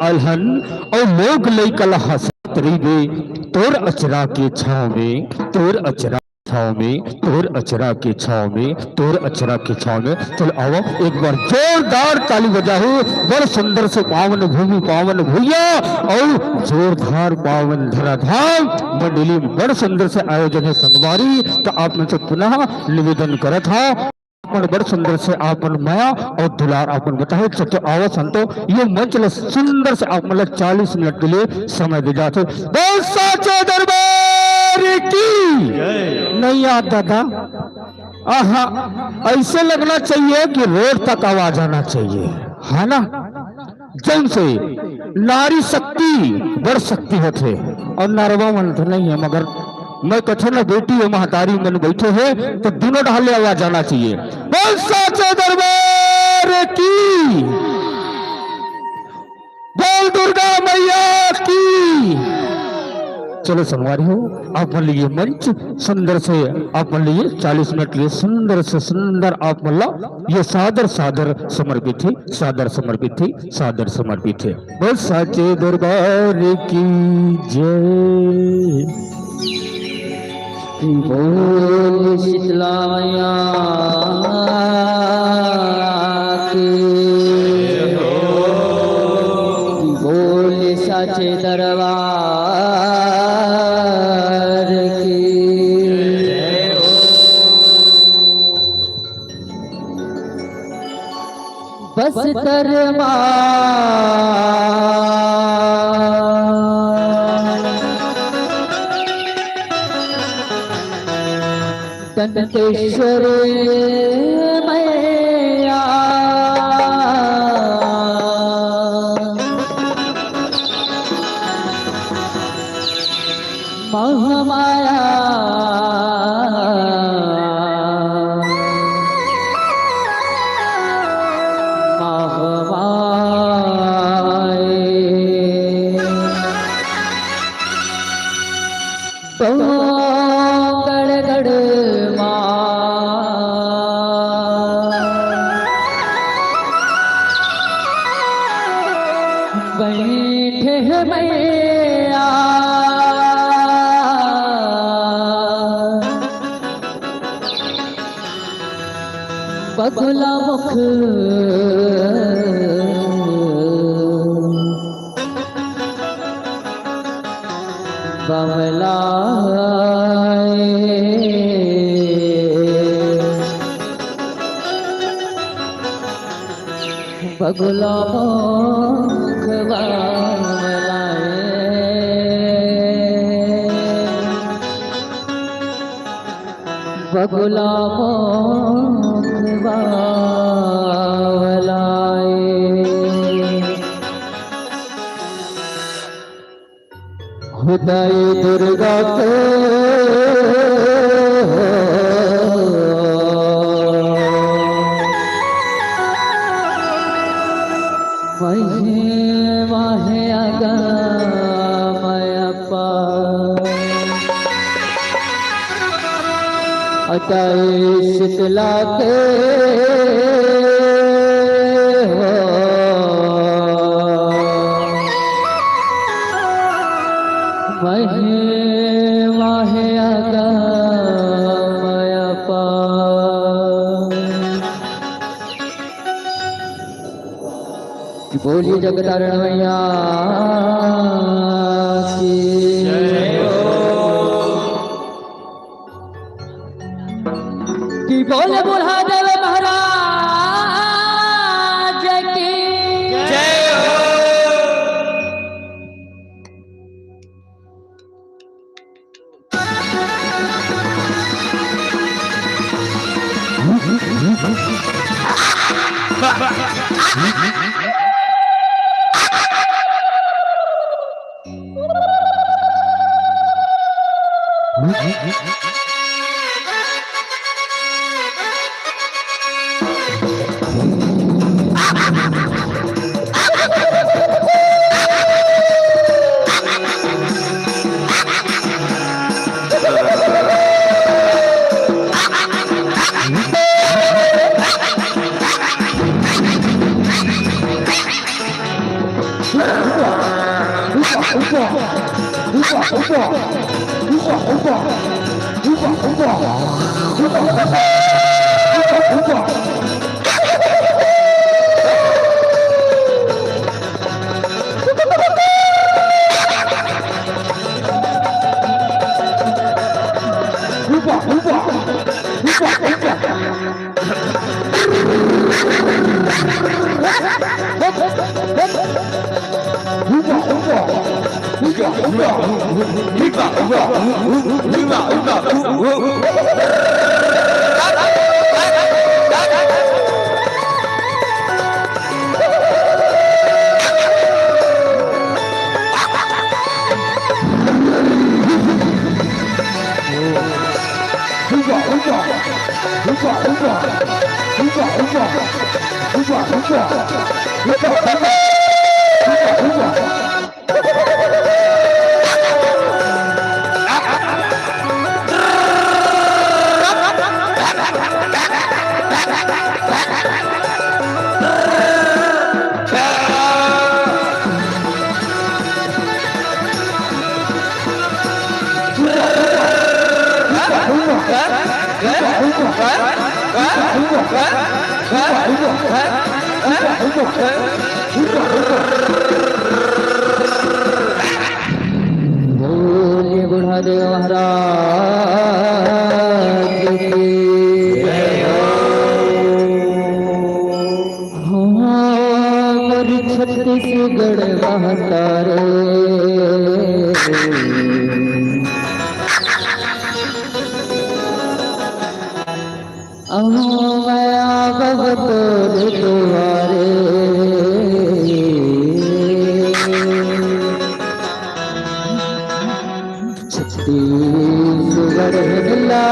अलहन और लोग लई कल हंसत रही तोर अचरा के छाव में, तोर अचरा छाव में, तोर अचरा के छाव में, तोर अचरा के छाव में। चलो आओ एक बार जोरदार ताली बजाओ। बड़ सुंदर से पावन भूमि पावन भूया और जोरदार पावन धराधाम मंडली में बड़ सुंदर से आयोजन है संगवारी। तो आप में से पुनः निवेदन करत था बड़ सुंदर से आपन माया और दुलार आपन बताओ। तो आओ संतो ये मंच सुंदर से आप मतलब 40 मिनट के लिए समय दे जाते। बहुत साचे दरबार की नहीं याद दादा। आहा ऐसे लगना चाहिए कि रोड तक आवाज आना चाहिए, है ना। जन से नारी शक्ति बड़ शक्ति होते और नारवा मन तो नहीं है, मगर मैं कथे ना बेटी और महतारी मन बैठे है तो दोनों ढाले आवाज जाना चाहिए। बोल साचे दरबार की, बोल दुर्गा मैया की। चलो संगवारी हो आप मान लीजिए मंच सुंदर से आप मान लीजिए 40 मिनट लिए सुंदर से सुंदर आप मतलब ये सादर सादर समर्पित है, सादर समर्पित है, सादर समर्पित है। बोल साचे दरबार की जय। बोल शीतला मैया की, बोल साचे दरबार की। बस दरबार दंतेश्वर मैया महामाया बैठे मैया बगुला मुख बमला बगुला मुख बगुला मुख बावलाए। खुदाई दुर्गा के महिमा है अगमय अपार। अतः शीतला के महिमा है अगमय अपार। बोलिए जगतारण मैया की कि बोले बुढ़ा देव महाराज की जय हो। बोले बुढ़ादेव महाराज की हमारी छत्तीसगढ़ महातारे मैं भगवत तुम्हारे छत्तीसगढ़ मिला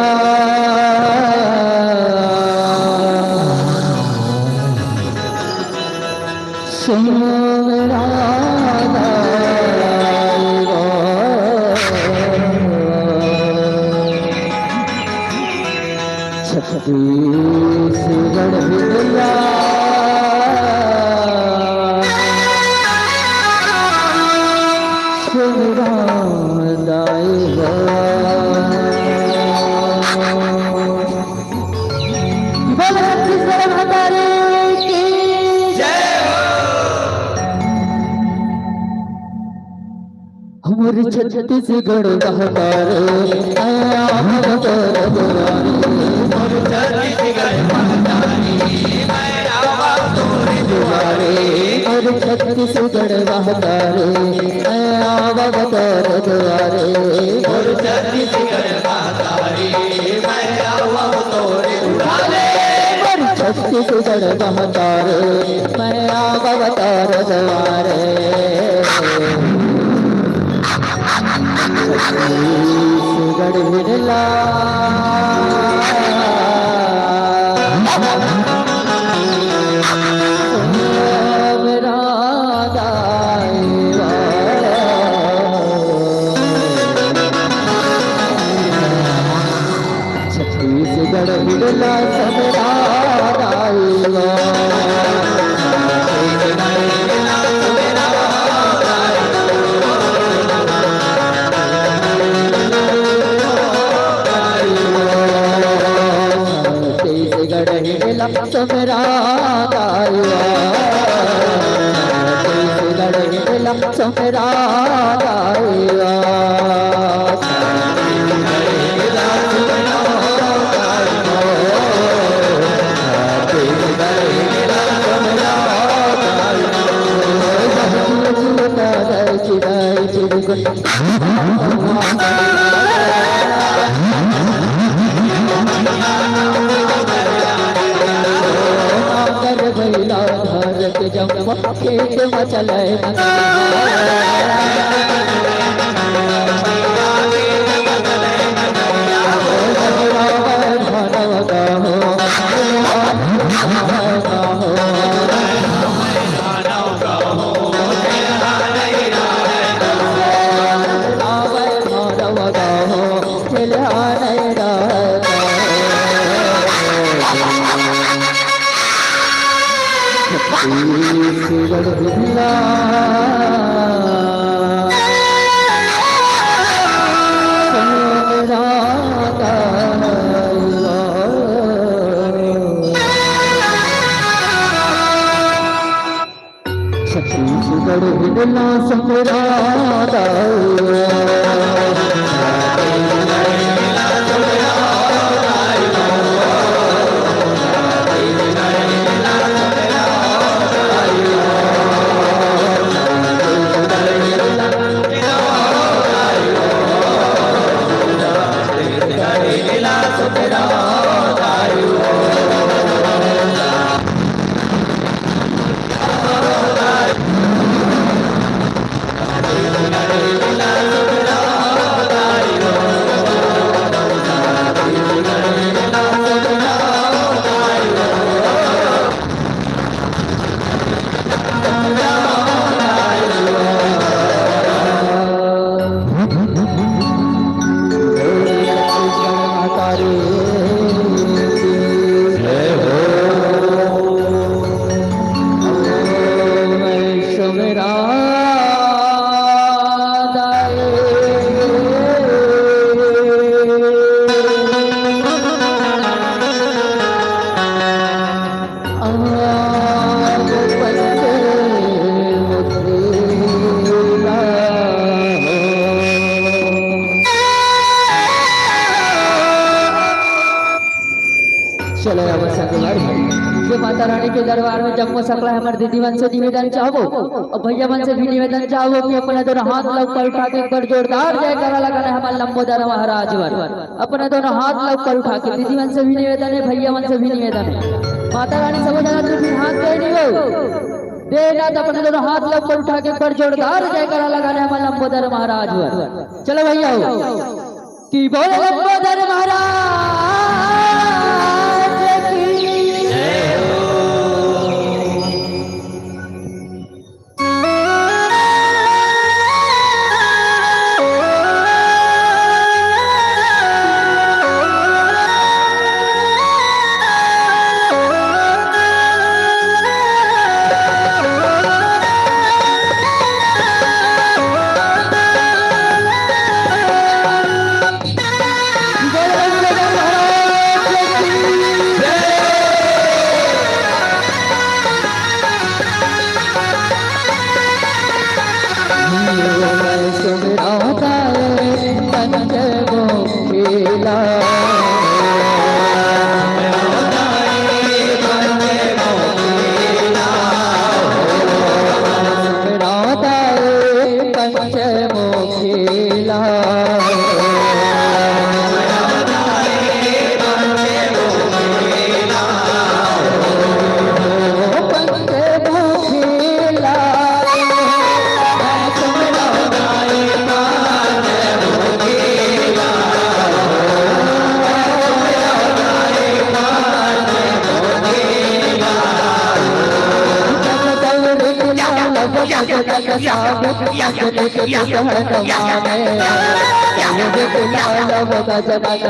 सोमरा छत्तीसगढ़ मिला सोमरा हमारे छत्तीसगढ़ बहतारे आया भगतर दुआरे हमारे छत्तीसगढ़ बहतारे आया भगतर दुआरे छत्तीसगढ़ बहतारे मैं भगतर दुआरे छत्तीसगढ़ मिला मेरा दाएगा छत्तीसगढ़ मिला मेरा दाएगा मेरा दाया लड़ मेरा दाया खेत मचल छत्तीसगढ़ हिडला सम्राट चलो अब ये माता रानी के दरबार में जब सकला हमारे दीदीवन से निवेदन चाहो और भैया मन से भी निवेदन चाहो कि अपना दोनों हाथ लग कर उठा के एक बार जोरदार जयकारा लगाना हमारे लंबोदर महाराज वर अपना दोनों हाथ लग कर उठा के दीदीवन से भी निवेदन है भैया मन से भी निवेदन है माता रानी सब जगह तू भी हाथ दे नहीं हो देना तो अपने दोनों हाथ लग कर उठा के एक बार जोरदार जयकारा लगाना हमारे लंबोदर महाराज वर चलो भैया कि बोले लंबोदर महाराज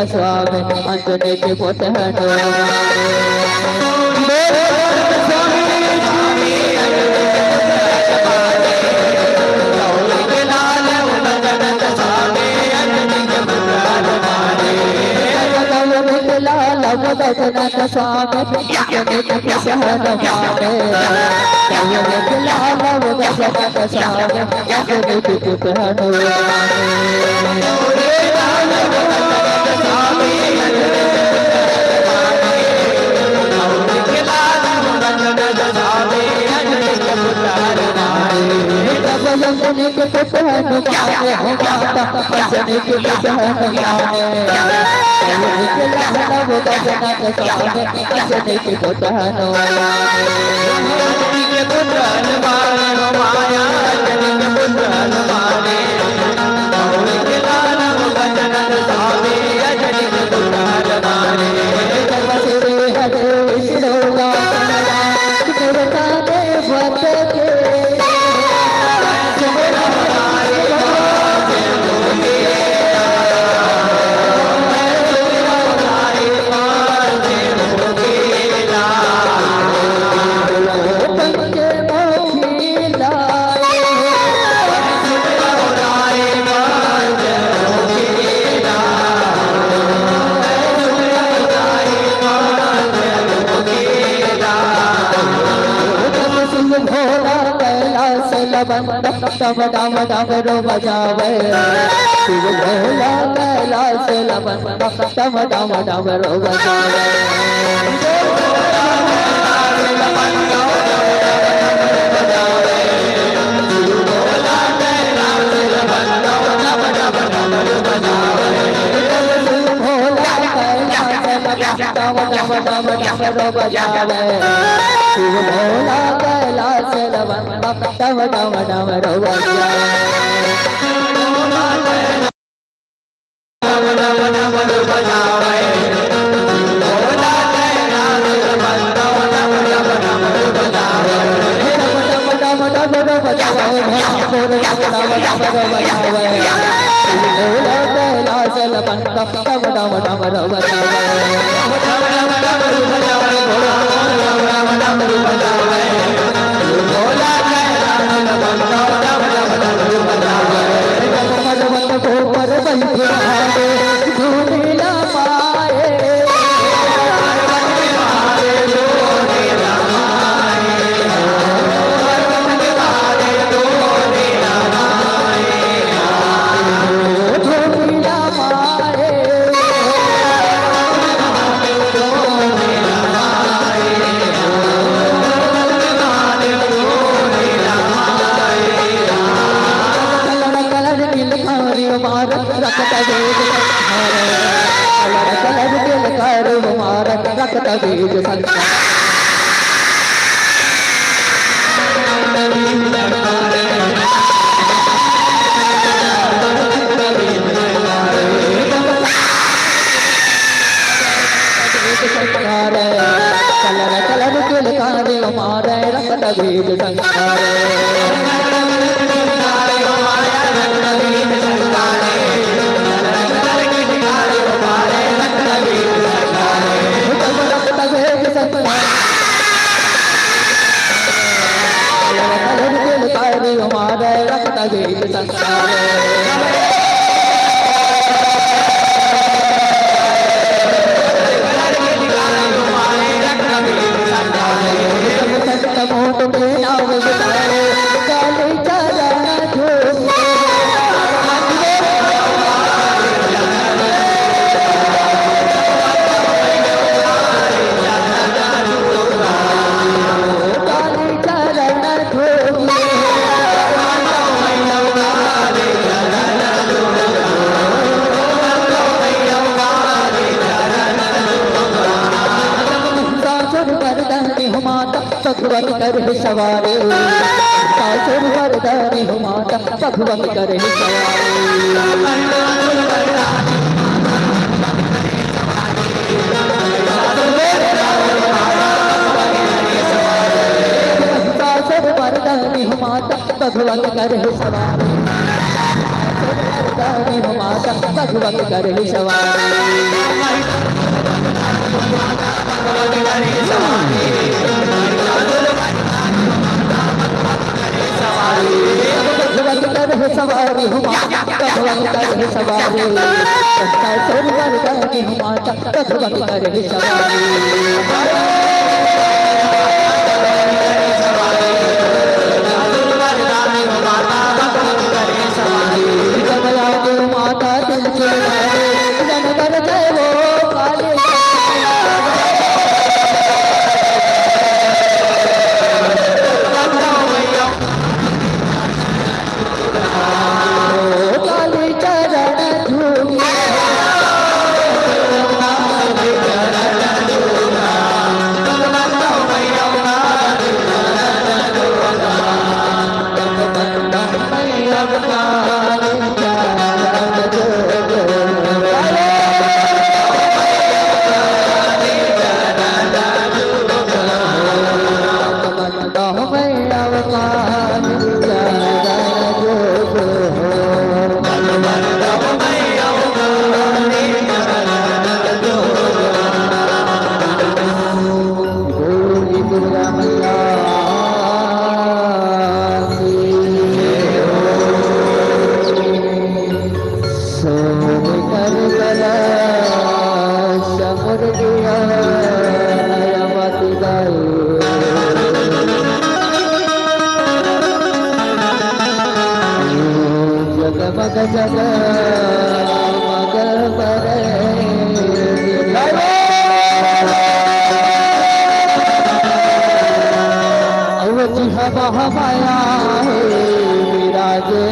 स्वामी अंजनी के पुत डम डम डमरू बजावे शिव भोला कैलाश लमन डम डम डमरू बजावे डम डम डमरू बजावे शिव भोला कैलाश लमन डम डम डमरू भगवत करे सवारी सासुर वरदानी हो माता भगवत करे सासुर वरदानी हो माता भगवत करे सवारी वरदानी हो माता भगवत करे सवारी भगवत करे सवारी हो माता भगवत करे सवारी सासुर वरदानी हो माता भगवत करे सवारी माता दिल के जन कर जय वो काले काली चरण धूले जगमग जगमग करे अवधि हवा माया विराजे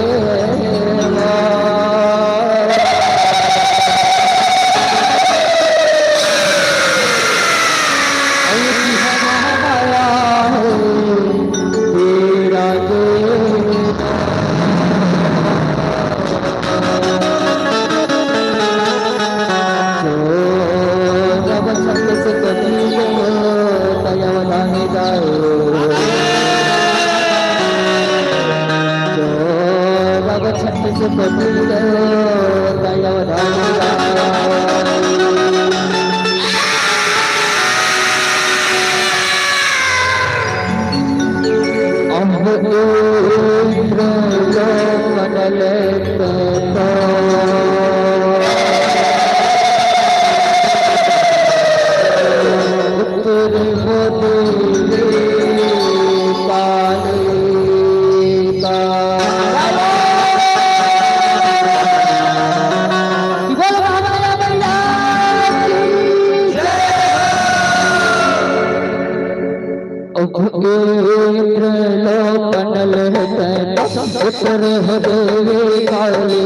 उतर देवी काली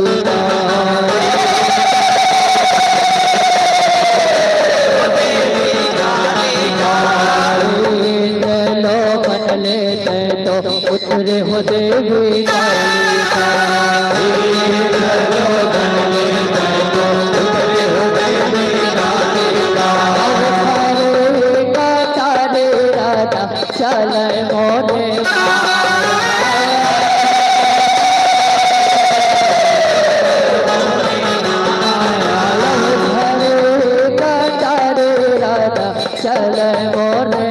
उतरे हो देवी राजा चल मोरे चल मोरे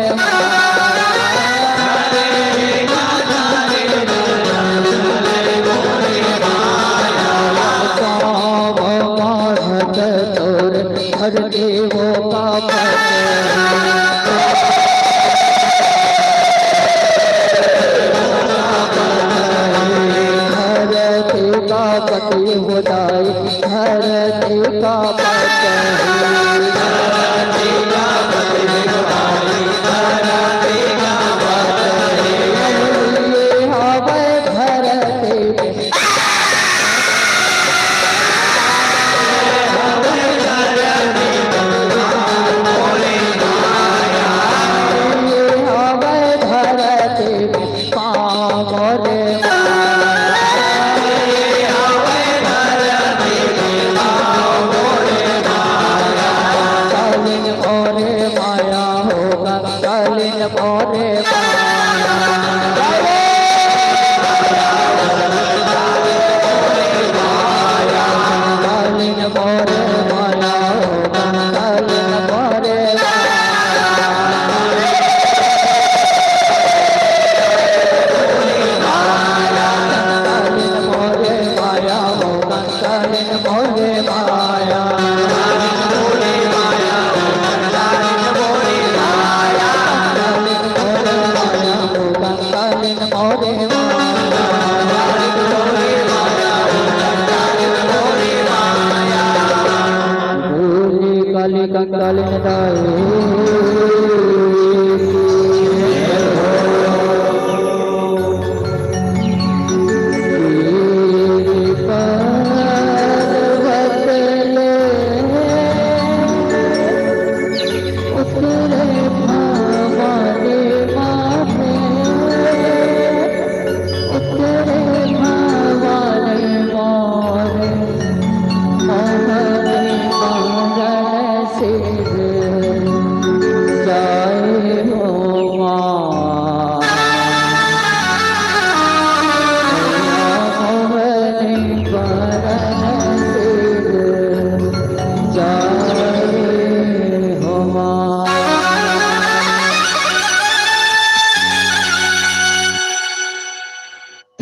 हर देवों का हर देव का पति होदाई हर देव का पति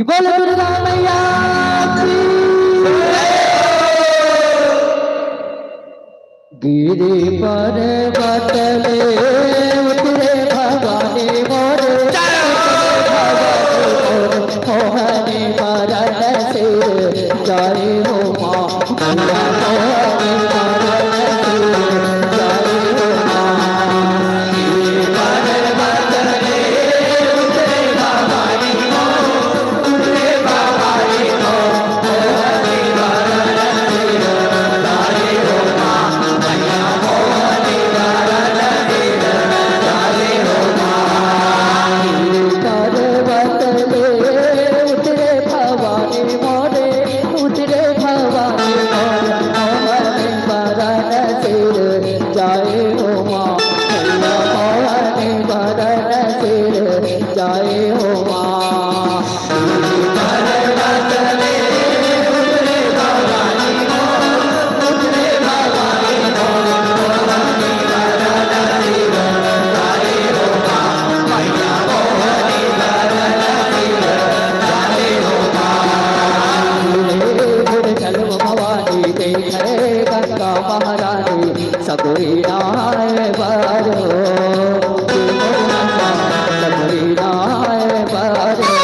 बोलो दुर्गा मैया गिरी पर बटले उतरे भवानी मोरे मोहनी मरण से जय हो माँ मैया भवानी वाराणसी जय हो माँ जय हो माँ भवानी देख गंगा महारानी सबरी नाय बारो सबरी नाय बारो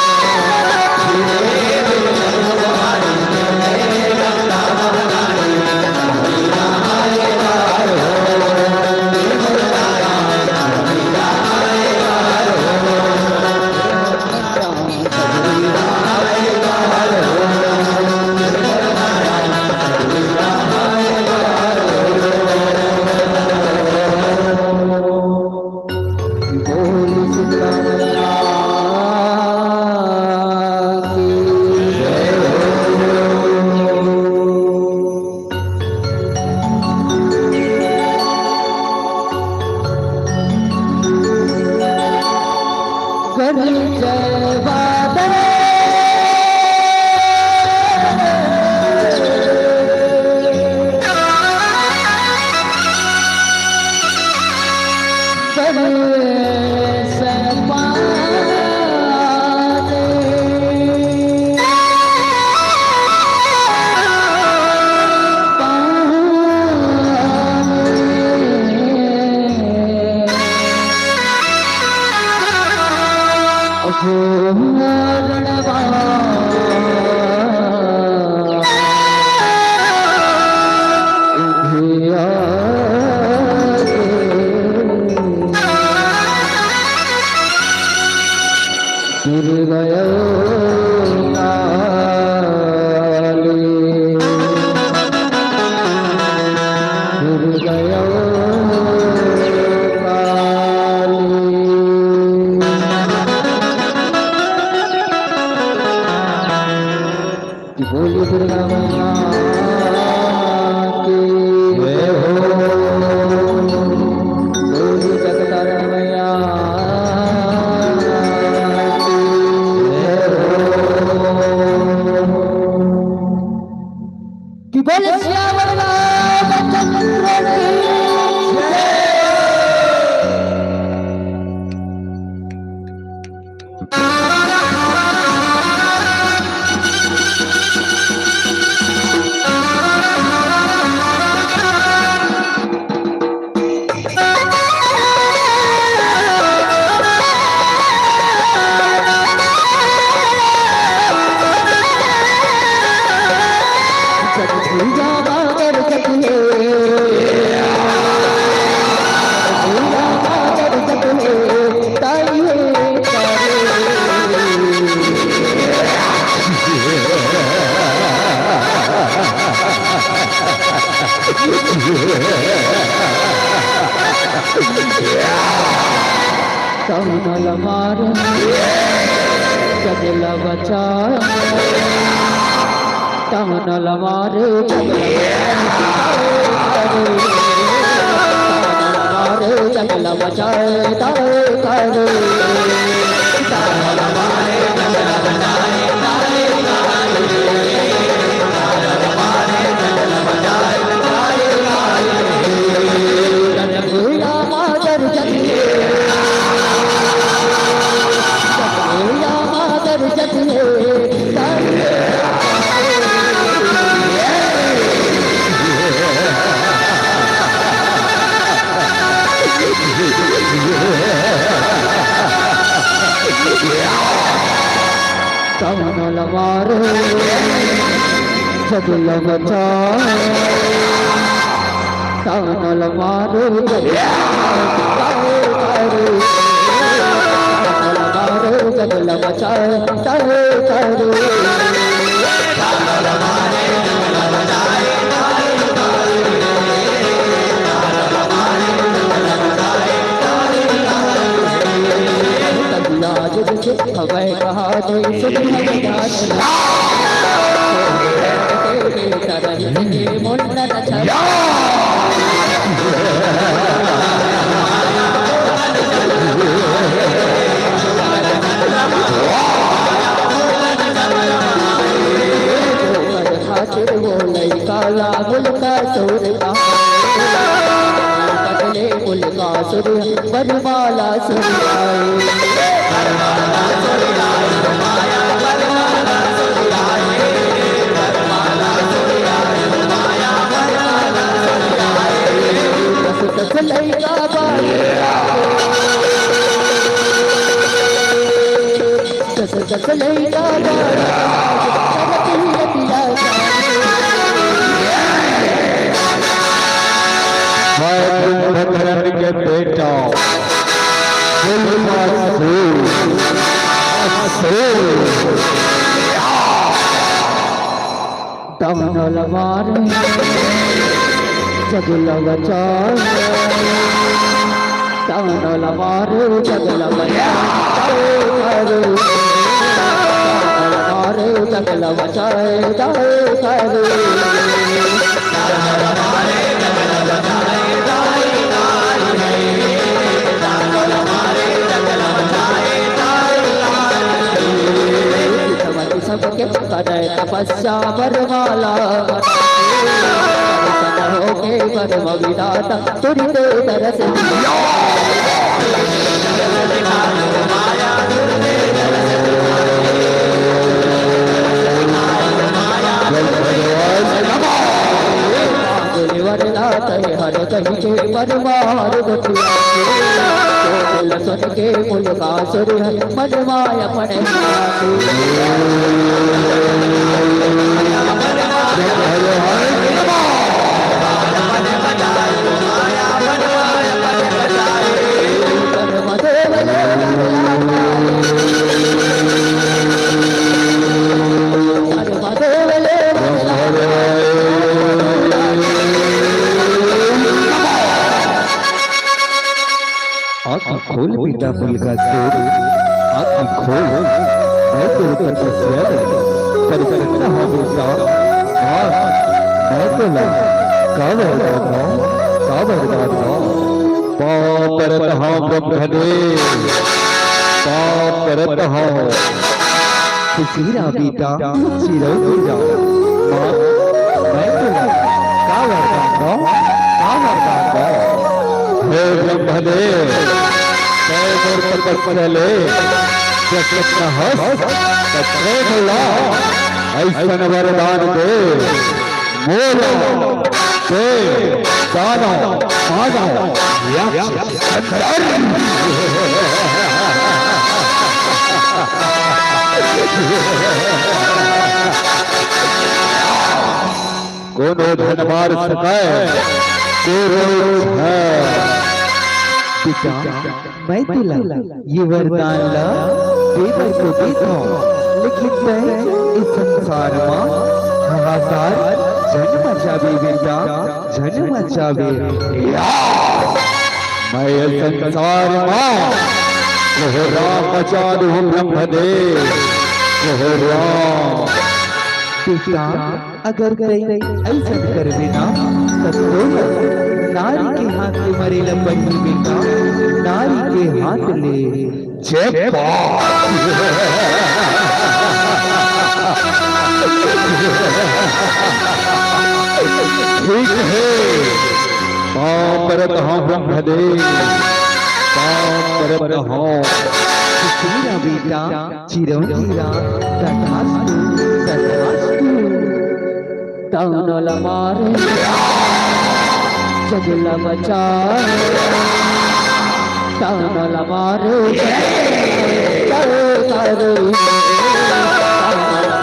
बोलिए दुर्गा मैया की जय हो बोलिए जगदम्बा मैया की बोले श्याम रामचंद्र की जय। कमल मार जगल बचा कमल मार जगल बचाए तारे तारे कमल मारो जगल मचाए तानल मारो जगल मचाए तारे तारे हवाई कहा दे काला मुल्का सूर का बदले मुल्का सूर्य बरमाला कुंभकर्ण के बेटा तानल मारे जगल बचाए तानल मारे जगल बचाए मारे जगल बचाए सबके करे तपस्या बरमाला हो के बरम विदाता तुरी दे तरस वरदात हर कहीं के परमार स्वर के मुल का सुर मनमाया पड़े खोल पिता पुल का दूर आँख खोल मैं तो ऊपर का स्वेद कर सकता हूँ बेटा हाँ मैं तो ला काबर दाता पाप परत हाँ ब्रह्मदेव पाप परत हाँ सुशीरा बेटा चिरो जा माँ मैं तो ला काबर दाता हे ब्रह्मदेव पहले ऐसा वरदान दे मोलो दे दानो मानो कोनो धन मार सकाए है पिता मैं दिला ये वरदान ला देवर को देखो लेकिन मैं इस संसार में हाहाकार जन्म जावे बेटा जन्म जावे मैं इस संसार में कोहरा बचा दूं ब्रह्मदेव कोहरा पिता अगर कोई ऐसा कर देना तो नारी के हाथ में मरे लंबी बेटा नारी के हाथ ले ठीक है पाप परत हाँ ब्रह्मदेव पाप परत हाँ तेरा बेटा चिरंजीरा तथास्तु तथास्तु तानल मारे जगल बचाए तानल मारे तानल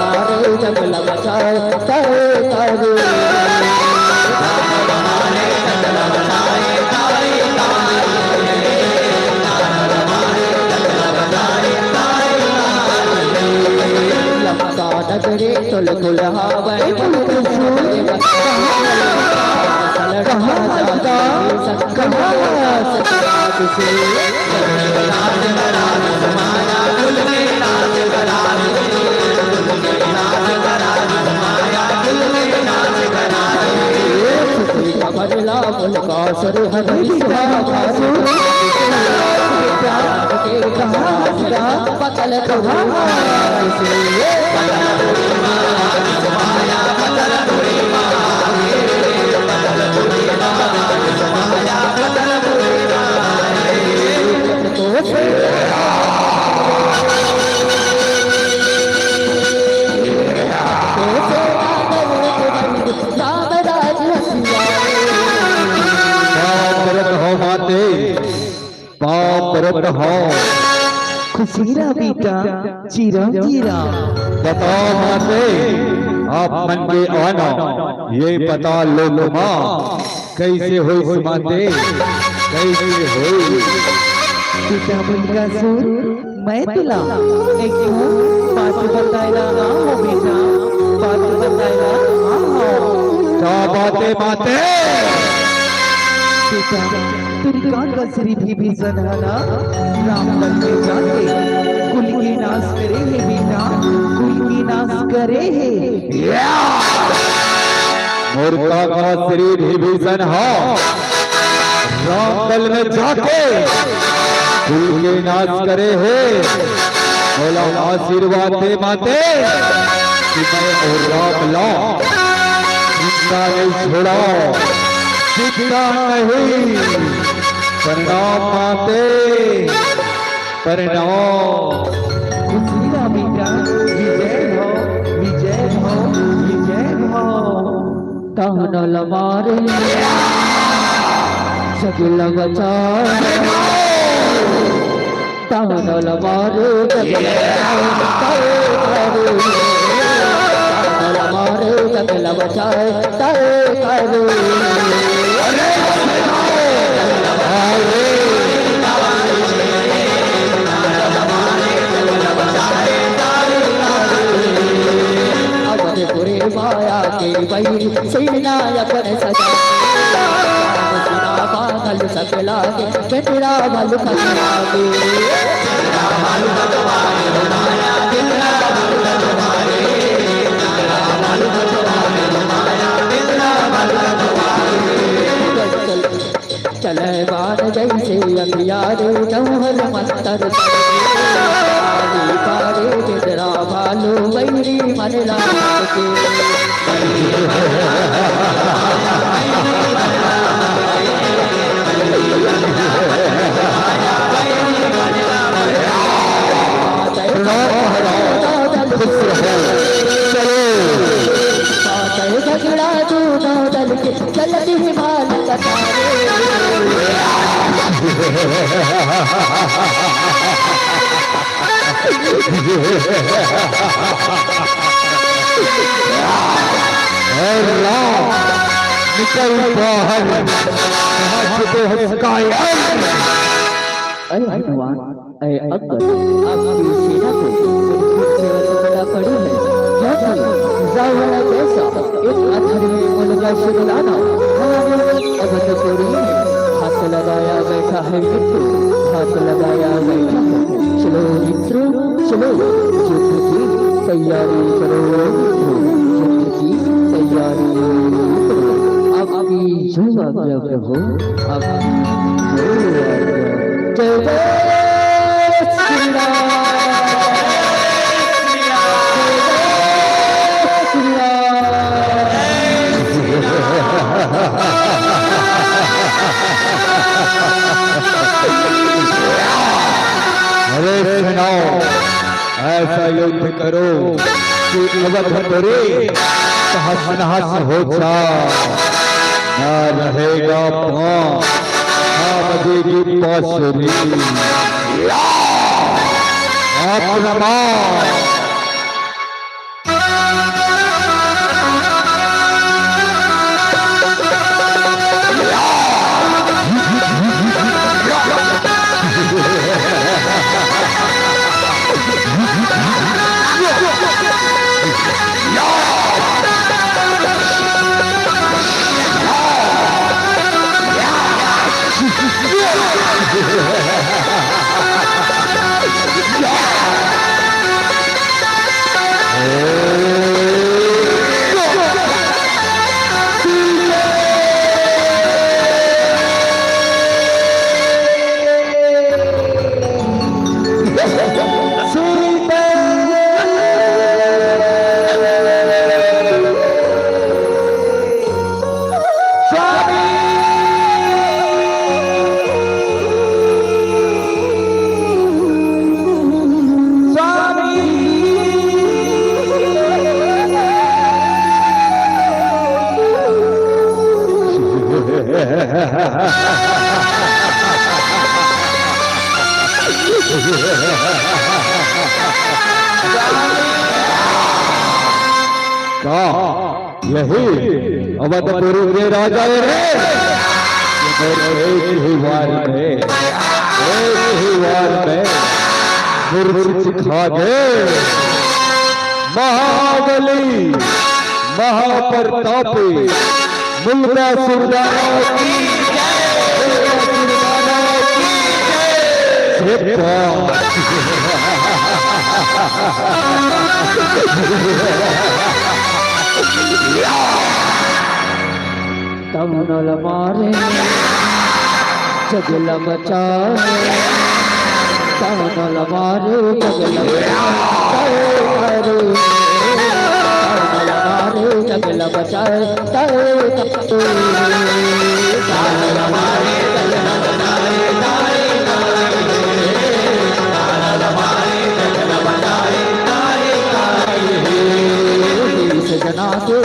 मारे जंगल बचाए तारे तारे लंका नगरे तुल तुल हावे बदला मुल्का सुर हरि पतल परत हो खुशीरा बेटा चीरा चीरा बताओ माते आप मन के आना ये पता लो माँ कैसे हुई सुमाते कैसे हुई बेटा मुल्का सुर मैं तुला एक बात बताएगा हाँ हो बेटा बात बताएगा हाँ हो क्या बातें माते बेटा तुर्का का श्री विभीषण हना रामबन में जाके कुल की नाश करे है बेटा कुल की नाश करे है मूर्खा का श्री विभीषण हो रामदल में जाके कुल के नाश करे है बोला आशीर्वाद दे माते कि मैं और राम ला चिंता नहीं छोड़ा चिंता नहीं प्रणाम माते प्रणाम खुशीरा बेटा विजय हो विजय हो विजय हो तानल मारे जगल बचाए तानल मारे जगल बचाए तारे तारे पूरे माया के वही सेनायक ने सजा बादल सकला के तेरा बल खतरा चले बाण जैसे अंधियारे जौहर मंतर पारे तेरा भालू बैरी मन लाग के झगड़ा तू नौदल के चलती हिमाल कतारे निकल बाहर अरे भगवान अरे अकबर आपकी सेना को बड़ा पड़ी है जावड़ा जैसा एक अथर्वी मुलगा शुरुलाना अवधपुरी में हाथ लगाया बैठा है मित्र हाथ लगाया बैठा है चलो मित्रों चलो युद्ध की तैयारी करो युद्ध की तैयारी करो आपकी जो आज्ञा प्रभु आपकी जो आज्ञा जय जय श्री राम अरे सुनाओ ऐसा युद्ध करो कि अवधपुरी तहस नहस हो जा न रहेगा पांव न बजेगी बांसुरी आक्रमण यही अवधपुरी के राजा रे, एक ही वार में मुर्शिद खा गए। महाबली महाप्रतापी मुल्का सुल्ताना की तमनल मारे जगल बचाए, तमनल मारे जगल जगल बचाए, जना के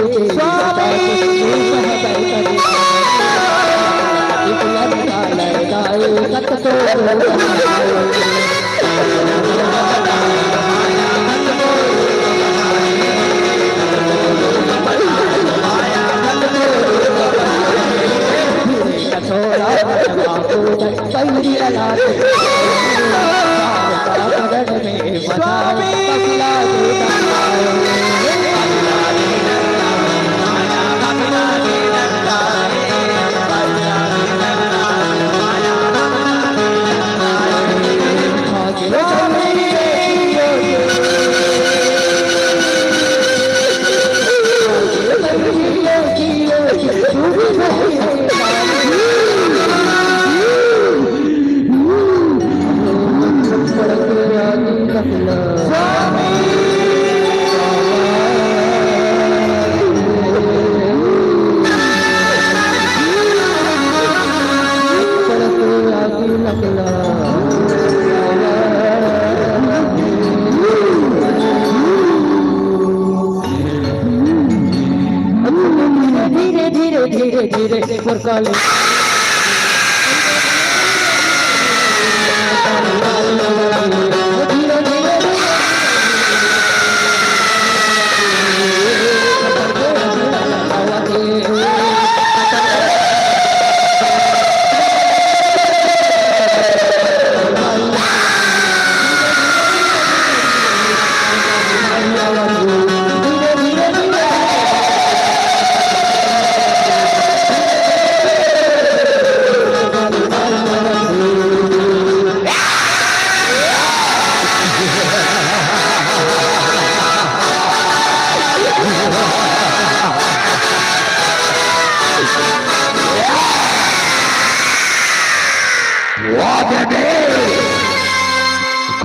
धीरे मुरकाले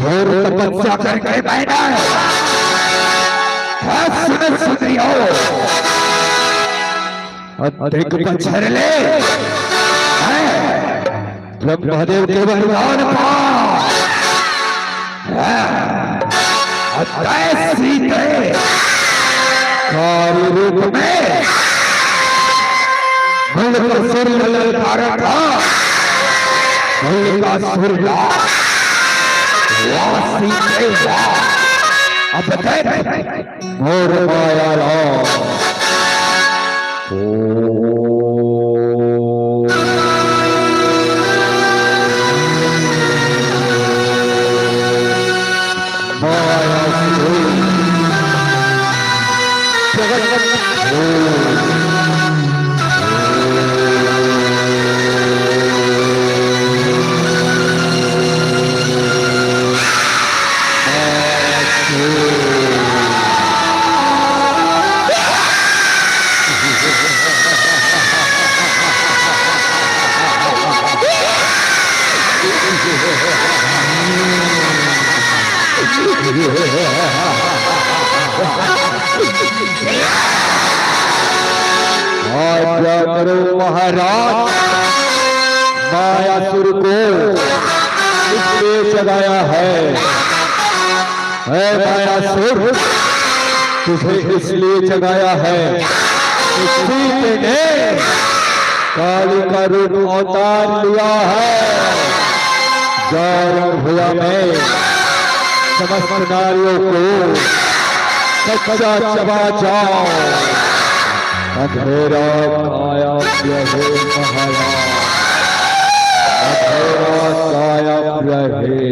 घोर तपस्या करके बैठा अधिक पछरले ब्रह्मदेव के वरदान सीते कार्य रूप में सूर्य ललकारा था, का सूर्य अब मोर माया राम आज्ञा करो महाराज, मायासुर को इसलिए जगाया है। मायासुर तुझे इसलिए जगाया है, सीते ने काली का रूप अवतार लिया है। जौन भुआ में समस्त नारियों को सच्चा चबा जाओ, अंधेरा गायब रहे महाराज, अंधेरा गायब रहे।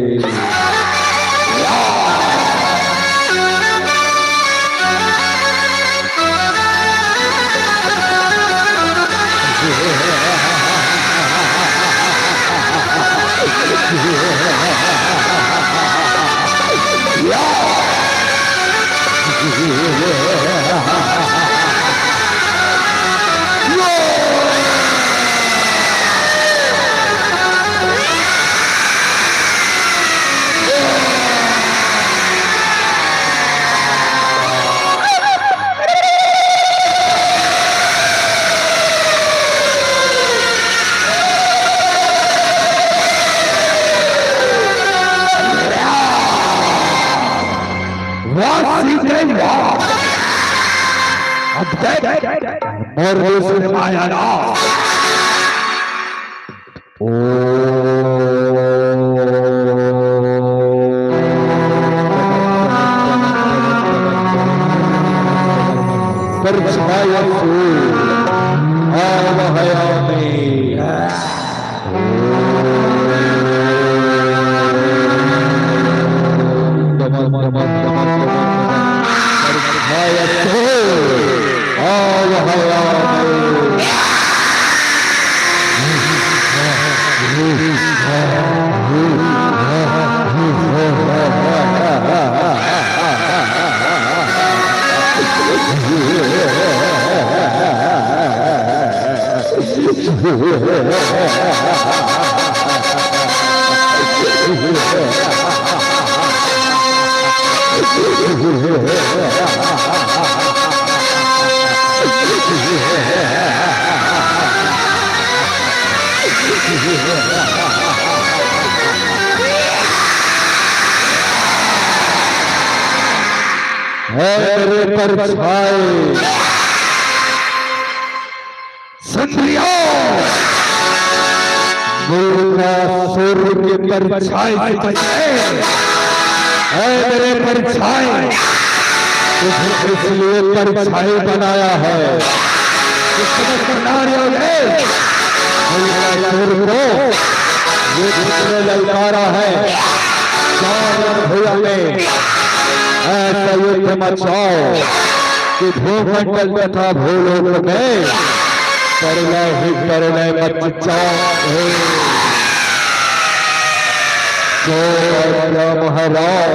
मेरे पर छाए सुंदरियों, मुर्गा सूर्य के परछाई मेरे परछाई, तुझे इसलिए परछाई बनाया है, सूर्य को ये दूसरे ललकारा है, भैया में ऐसा युद्ध मचाओ कि भूमंडल तथा भूलोक में प्रलय ही प्रलय मच जाओ। जो महाराज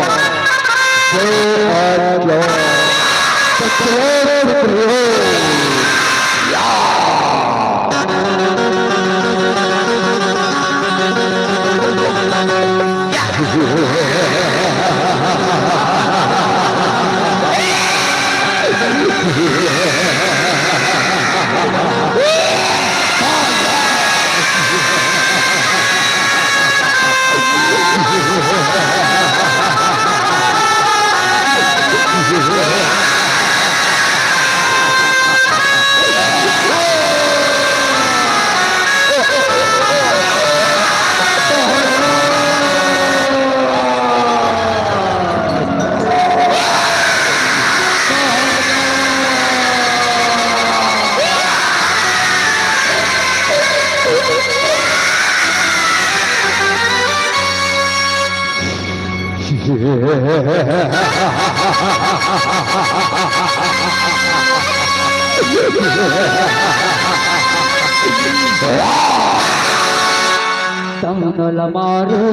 तमनल मारो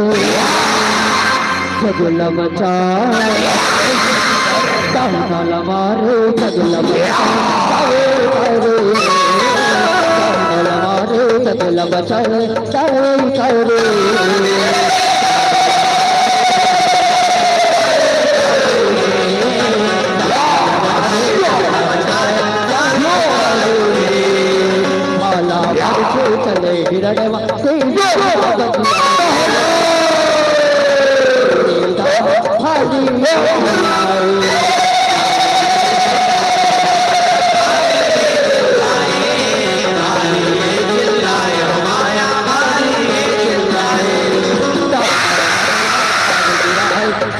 जगुल बचाए, तमनल मारो जगुल बचाए, तमनल मारो जगुल बचाए, चले हिरणवा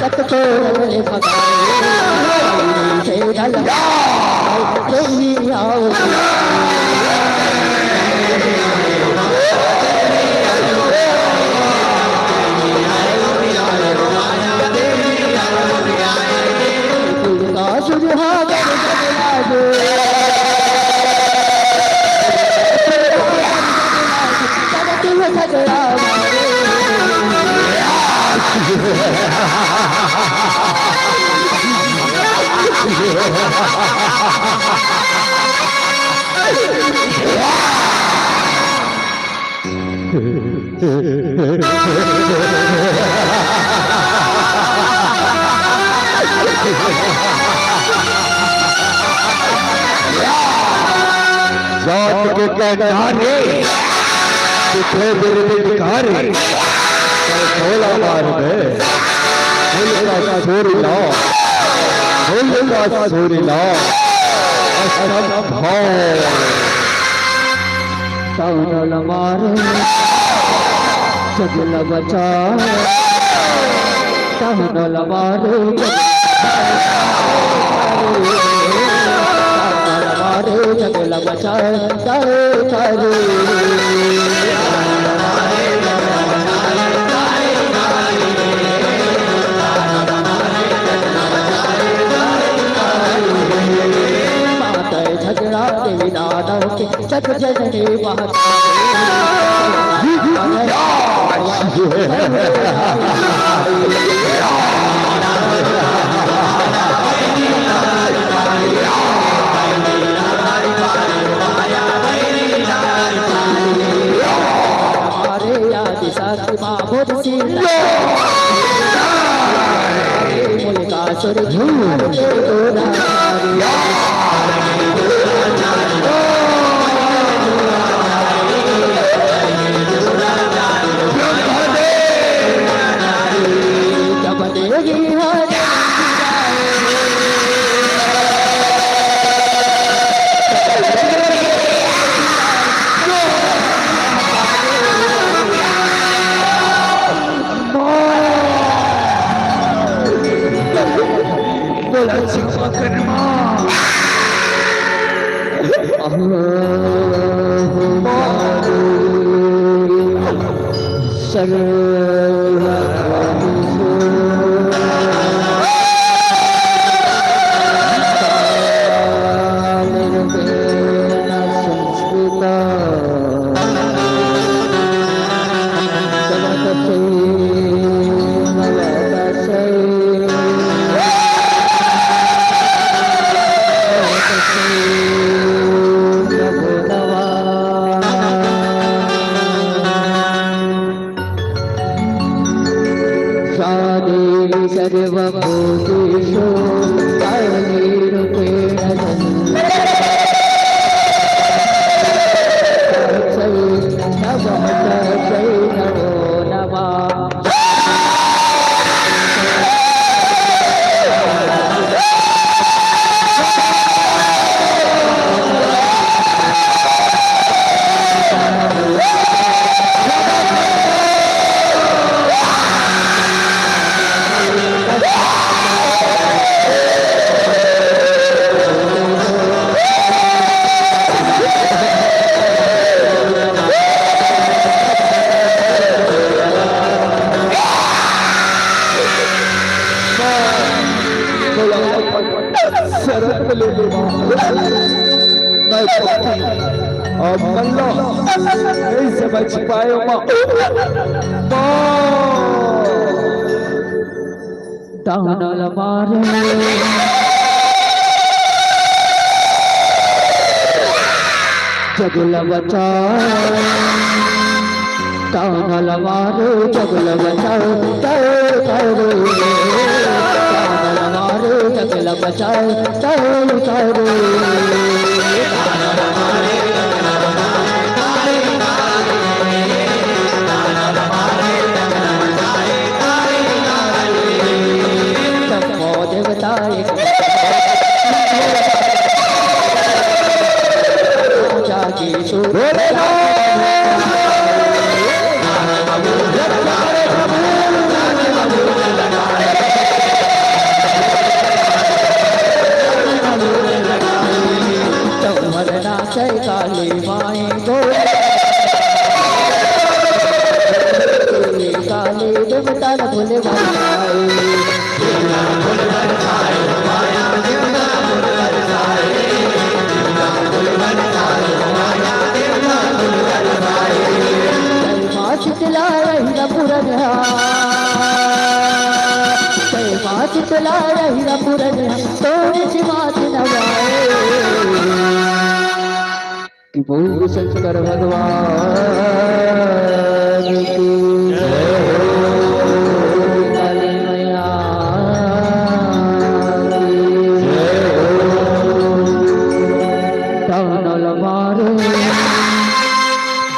सत भी आओ दुर्गा सुहागर जगला दो झगड़ा जात के कहनारे पिछले बिरबिरकारे भोला मार में भोला का सूरी ला भोला का सूरी ला असम भाव ताउनल मारे जगल बचा ताउनल मारे जगल बचा तारे झगड़ा देवी दानव के जग जननी हमारे याद साथी मामूद सीता मुल्का सुर झूर के सर्वभूतेषु कारणीरूपेण नमो नमः अब मल्लो नहीं समझ पाए तानल मारे जगल बचा तानल मारे जगल बचा तानल मारे जगल बचा वरना जय काली माई बोले काली देवता न भोले भाई शीतला हीरापुर जय माँ शीतला हीरापुर तोरे से मात नवाए कि बोल शंकर भगवान की जय हो काली मैया की जय हो दानल मारे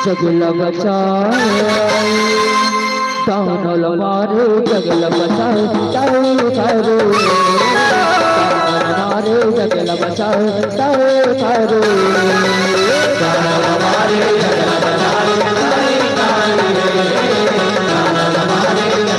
जगल बचाए दानल मारे जगल बचाए तारे तारे मारे जगल बचाए तारे तारे दानल मारे जगल बचाए तारे तारे दानल मारे जगल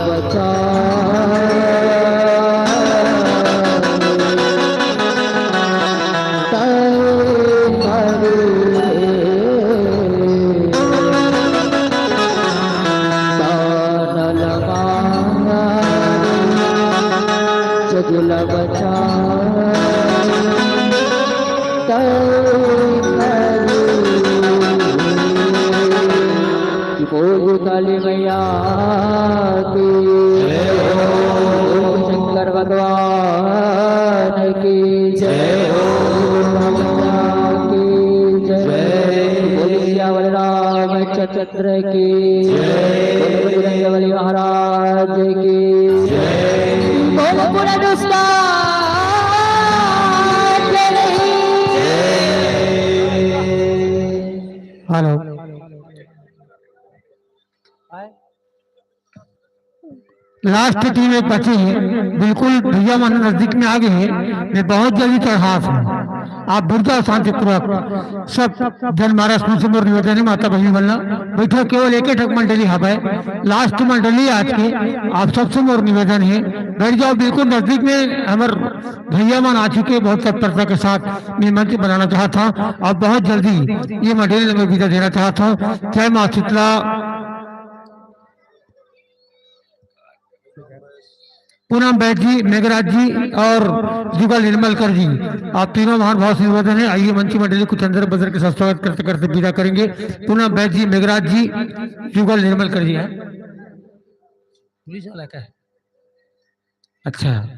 बचाए तारे तारे दानल मारे जगल बचाए जगला बचा बोल काली मैया की शंकर भगवान की जय हो की जय बोलिया बलराम चंद्र की जय बली महाराज की बोल पूरा हेलो लास्ट टीम में बची है, बिल्कुल भैया मन नजदीक में आ गए हैं। मैं बहुत जल्दी चढ़ास हूँ, आप दुर्गा शांतिपूर्वक सब जन महाराज से मोर निवेदन है माता बहनी बनना बैठो, केवल एक ठक मंडली हब है, लास्ट मंडली आज के, आप सबसे मोर निवेदन है बैठ जाओ बिल्कुल नजदीक में। हमारे भैया मन आ चुके बहुत तत्परता के साथ मैं मंच बनाना चाहता हूँ और बहुत जल्दी ये मंडली में विदा देना चाहता हूँ। जय माँ शीतला, पूनम बैठ जी, मेघराज जी और जुगल निर्मलकर जी, आप तीनों महान भाव से निवेदन है। आइए मंच मंडली कुछ अंदर बजर के साथ स्वागत करते करते विदा करेंगे। पूनम बैठ जी, मेघराज जी, जुगल निर्मलकर जी है। अच्छा।